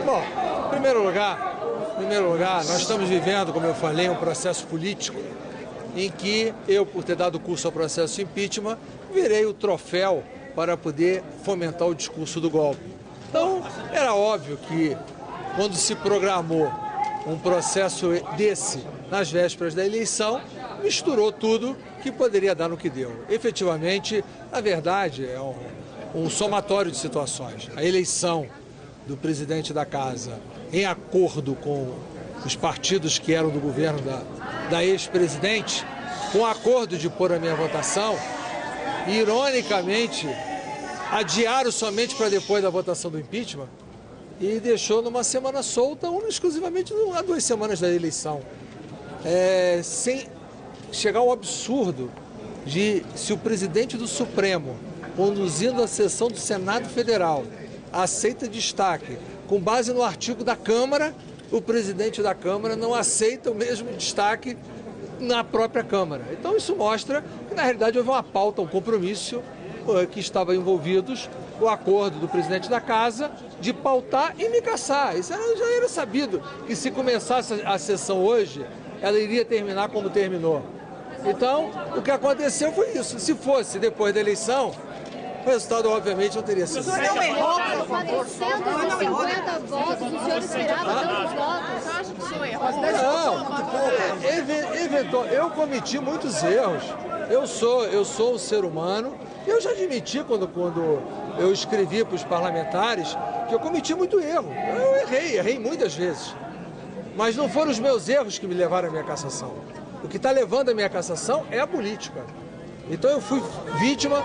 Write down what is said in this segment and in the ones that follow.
Bom, em primeiro lugar, nós estamos vivendo, como eu falei, um processo político em que eu, por ter dado curso ao processo de impeachment, virei o troféu para poder fomentar o discurso do golpe. Então, era óbvio que, quando se programou um processo desse nas vésperas da eleição, misturou tudo que poderia dar no que deu. Efetivamente, na verdade, é um somatório de situações. A eleição do presidente da Casa, em acordo com os partidos que eram do governo da ex-presidente, com acordo de pôr a minha votação, ironicamente, adiaram somente para depois da votação do impeachment e deixou numa semana solta, exclusivamente a 2 semanas da eleição. Sem chegar ao absurdo de, se o presidente do Supremo, conduzindo a sessão do Senado Federal, aceita destaque com base no artigo da Câmara, o presidente da Câmara não aceita o mesmo destaque na própria Câmara. Então isso mostra que, na realidade, houve uma pauta, um compromisso que estava envolvidos o acordo do presidente da Casa de pautar e me caçar. Isso já era sabido, que se começasse a sessão hoje, ela iria terminar como terminou. Então, o que aconteceu foi isso. Se fosse depois da eleição, o resultado, obviamente, não teria sido. O senhor não errou? 450 votos, o senhor esperava tantos votos? Você acha que o senhor errou? Não, eu cometi muitos erros. Eu sou um ser humano. Eu já admiti, quando eu escrevi para os parlamentares, que eu cometi muito erro. Eu errei muitas vezes. Mas não foram os meus erros que me levaram à minha cassação. O que está levando à minha cassação é a política. Então eu fui vítima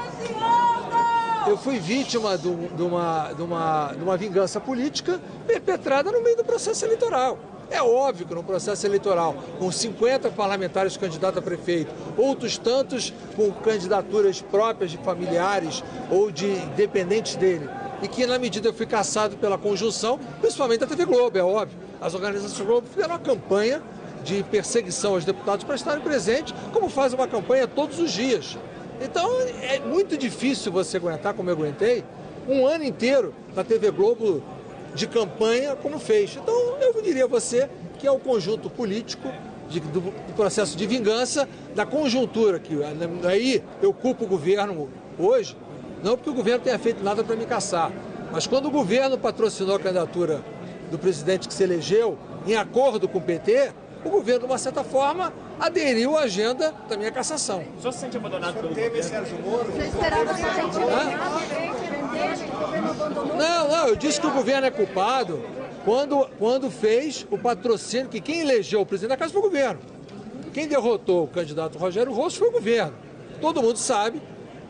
de uma vingança política perpetrada no meio do processo eleitoral. É óbvio que no processo eleitoral, com 50 parlamentares candidatos a prefeito, outros tantos com candidaturas próprias de familiares ou de dependentes dele, e que na medida eu fui cassado pela conjunção, principalmente da TV Globo, é óbvio. As organizações Globo fizeram uma campanha de perseguição aos deputados para estarem presentes, como faz uma campanha todos os dias. Então é muito difícil você aguentar, como eu aguentei, um ano inteiro na TV Globo de campanha como fez. Então eu diria a você que é o conjunto político do processo de vingança, da conjuntura, que aí eu culpo o governo hoje, não porque o governo tenha feito nada para me caçar, mas quando o governo patrocinou a candidatura do presidente que se elegeu em acordo com o PT, o governo, de uma certa forma, aderiu à agenda da minha cassação. O senhor se sente abandonado pelo governo? Você esperava ser Não, eu disse que o governo é culpado quando fez o patrocínio, que quem elegeu o presidente da Casa foi o governo. Quem derrotou o candidato Rogério Rosso foi o governo. Todo mundo sabe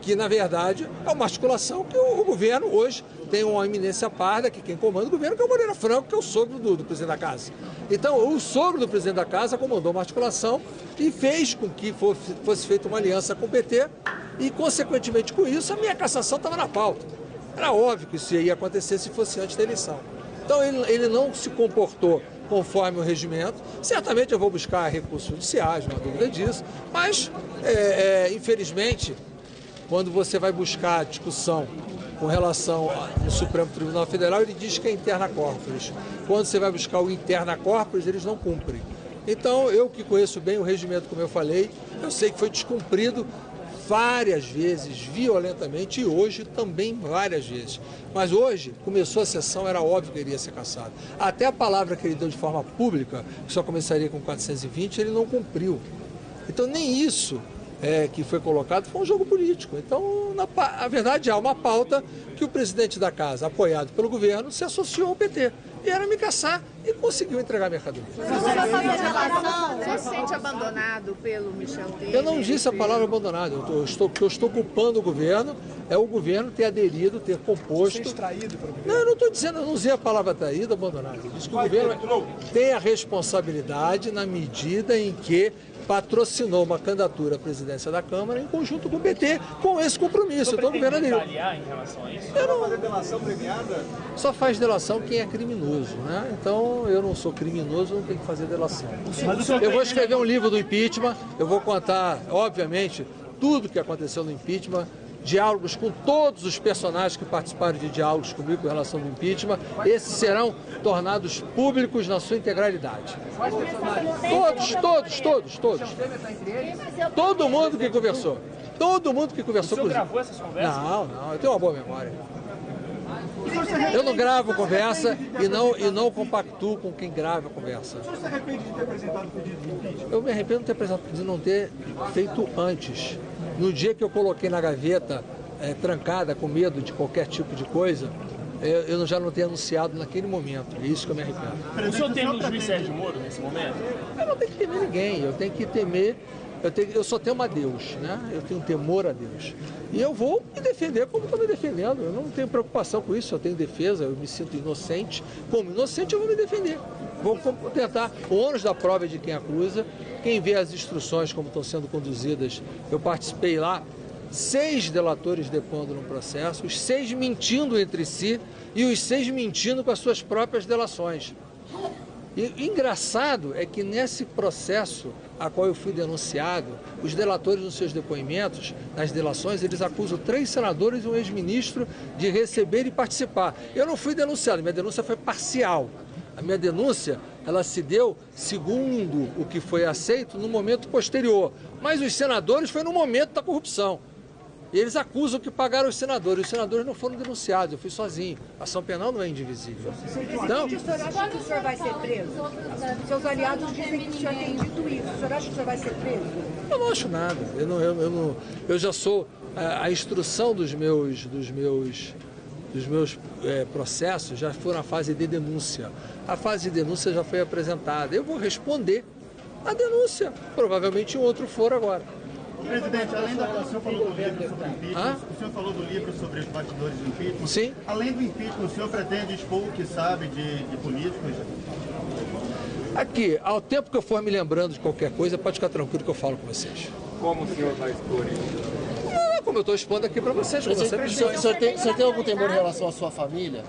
que, na verdade, é uma articulação que o governo hoje tem uma eminência parda, que quem comanda o governo, que é o Moreira Franco, que é o sogro do presidente da Casa. Então, o sogro do presidente da Casa comandou uma articulação e fez com que fosse feita uma aliança com o PT e, consequentemente com isso, a minha cassação estava na pauta. Era óbvio que isso ia acontecer se fosse antes da eleição. Então, ele não se comportou conforme o regimento. Certamente eu vou buscar recursos judiciais, não há dúvida disso, mas, infelizmente, quando você vai buscar a discussão com relação ao Supremo Tribunal Federal, ele diz que é interna corporis. Quando você vai buscar o interna corporis, eles não cumprem. Então, eu que conheço bem o regimento, como eu falei, eu sei que foi descumprido várias vezes, violentamente, e hoje também várias vezes. Mas hoje, começou a sessão, era óbvio que ele iria ser cassado. Até a palavra que ele deu de forma pública, que só começaria com 420, ele não cumpriu. Então, nem isso que foi colocado foi um jogo político. Então, na verdade, há uma pauta que o presidente da Casa, apoiado pelo governo, se associou ao PT. E era me caçar e conseguiu entregar a mercadoria. Você se sente abandonado pelo Michel Temer? Eu não disse a palavra abandonado. O que eu estou culpando o governo é o governo ter aderido, ter composto. Você traído pelo governo? Não, eu não estou dizendo, eu não usei a palavra traído, abandonado. Eu disse que o governo tem a responsabilidade na medida em que patrocinou uma candidatura à presidência da Câmara em conjunto com o PT, com esse compromisso. Então o governo aderiu. Em relação a isso? Eu não... fazer delação premiada? Só faz delação quem é criminoso, né? Então eu não sou criminoso, não tenho que fazer delação. Eu vou escrever um livro do impeachment, eu vou contar, obviamente, tudo que aconteceu no impeachment, diálogos com todos os personagens que participaram de diálogos comigo com relação ao impeachment. Esses serão tornados públicos na sua integralidade. Todos. Todo mundo que conversou. Todo mundo que conversou comigo. O senhor gravou essas conversas? Não, eu tenho uma boa memória. Eu não gravo conversa e não compactuo com quem grava a conversa. O senhor se arrepende de ter apresentado o pedido de impeachment? Eu me arrependo de não ter feito antes. No dia que eu coloquei na gaveta, trancada, com medo de qualquer tipo de coisa, eu já não ter anunciado naquele momento. É isso que eu me arrependo. O senhor teme o juiz Sérgio Moro nesse momento? Eu não tenho que temer ninguém, eu tenho que temer. Eu só temo a Deus, né? Eu tenho temor a Deus. E eu vou me defender como estou me defendendo. Eu não tenho preocupação com isso, eu tenho defesa, eu me sinto inocente. Como inocente, eu vou me defender. Vou tentar. O ônus da prova é de quem acusa. Quem vê as instruções como estão sendo conduzidas, eu participei lá, 6 delatores depondo no processo, os 6 mentindo entre si e os 6 mentindo com as suas próprias delações. E engraçado é que nesse processo a qual eu fui denunciado, os delatores nos seus depoimentos, nas delações, eles acusam 3 senadores e um ex-ministro de receber e participar. Eu não fui denunciado, minha denúncia foi parcial. A minha denúncia, ela se deu segundo o que foi aceito no momento posterior. Mas os senadores foi no momento da corrupção. E eles acusam que pagaram os senadores. Os senadores não foram denunciados, eu fui sozinho. A ação penal não é indivisível. Então, O senhor acha que o senhor vai ser preso? Seus aliados dizem que o senhor tem dito isso. O senhor acha que o senhor vai ser preso? eu não acho nada. Eu já sou... A instrução dos meus processos já foi na fase de denúncia. A fase de denúncia já foi apresentada. Eu vou responder a denúncia. Provavelmente um outro for agora. Presidente, além da... O senhor falou do livro sobre impeachment, o senhor falou do livro sobre os bastidores do impeachment. Sim. Além do impeachment, o senhor pretende expor o que sabe de políticos? Aqui, ao tempo que eu for me lembrando de qualquer coisa, pode ficar tranquilo que eu falo com vocês. Como o senhor vai expor isso? Como eu estou expondo aqui para vocês. O senhor tem algum temor em relação à sua família?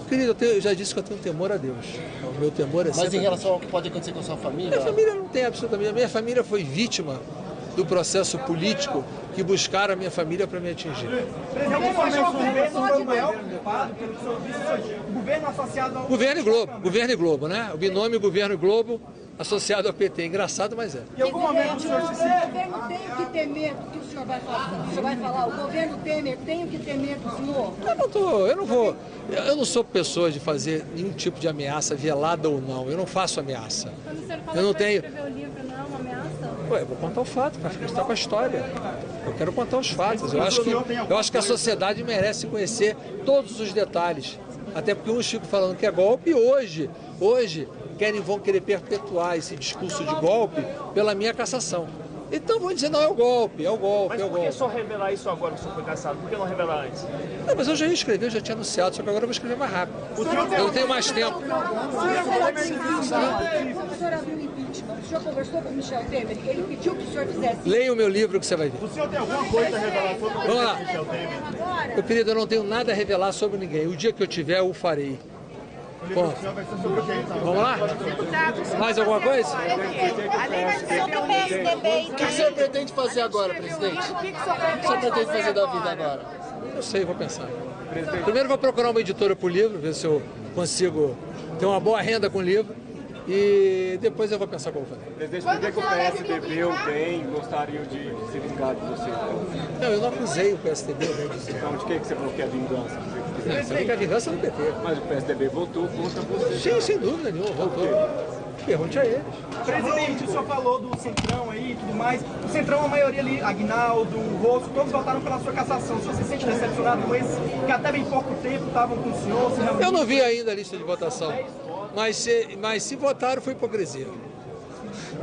Querido, eu já disse que eu tenho temor a Deus. O meu temor é sempre... Mas em relação ao que pode acontecer com a sua família? Minha família não tem absolutamente... A minha família foi vítima do processo político que buscaram a minha família para me atingir. Presidente, o governo associado ao... Governo e Globo, né? O binômio Governo e Globo associado ao PT. Engraçado, mas é. Em algum momento o senhor se sentiu... O governo tem o que temer do que o senhor vai falar? O senhor vai falar, o governo Temer tem o que temer do senhor? Eu não sou pessoa de fazer nenhum tipo de ameaça, velada ou não. Eu não faço ameaça. Eu não tenho... Escrever o livro não é uma ameaça? Eu vou contar o fato, para estar com a história. Eu quero contar os fatos. Eu acho que a sociedade merece conhecer todos os detalhes. Até porque uns ficam falando que é golpe e hoje vão querer perpetuar esse discurso de golpe pela minha cassação. Então vou dizer, não, é o golpe. Mas por que só revelar isso agora que o senhor foi cassado? Por que não revelar antes? Não, mas eu já ia escrever, eu já tinha anunciado, só que agora eu vou escrever mais rápido. Eu não tenho mais tempo. O senhor abriu o impeachment, o senhor conversou com o Michel Temer, ele pediu que o senhor fizesse isso. Leia o meu livro que você vai ver. O senhor tem alguma coisa a revelar sobre o Vamos lá. Michel Temer? Meu querido, eu não tenho nada a revelar sobre ninguém. O dia que eu tiver, eu o farei. Bom, O senhor vai ser sobre quem, então? vamos lá? Mais alguma coisa? Sobre o PSDB, O que o senhor pretende fazer agora, presidente? O que o senhor pretende fazer da vida agora? Eu sei, vou pensar. Primeiro vou procurar uma editora para o livro, ver se eu consigo ter uma boa renda com o livro. E depois eu vou pensar como fazer. Presidente, por que o PSDB ou o DEM gostariam de se vingar de você? Não, eu não acusei o PSDB, eu disse. Então, de que você falou que é vingança? Você fica a vingança do PT. Mas o PSDB votou contra você. Sim, sem dúvida nenhuma, voltou. Pergunte a eles. Presidente, o senhor falou do Centrão aí e tudo mais. O Centrão, a maioria ali, Aguinaldo, Rosso, todos votaram pela sua cassação. O senhor se sente decepcionado com esses que até bem pouco tempo estavam com o senhor? Eu não vi ainda a lista de votação, mas se votaram foi hipocrisia.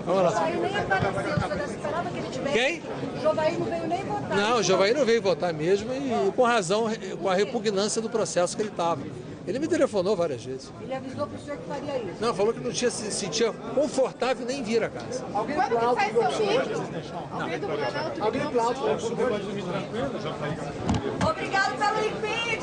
Vamos lá. Jovair nem apareceu, o senhor esperava que ele tivesse... Quem? Jovair não veio nem votar. Não, o Jovair não veio votar mesmo e com razão, com a repugnância do processo que ele estava. Ele me telefonou várias vezes. Ele avisou para o senhor que faria isso. Não, falou que não se sentia confortável nem vir a casa. Quando que sai seu livro? Alguém aplaude. Obrigado pelo impeachment!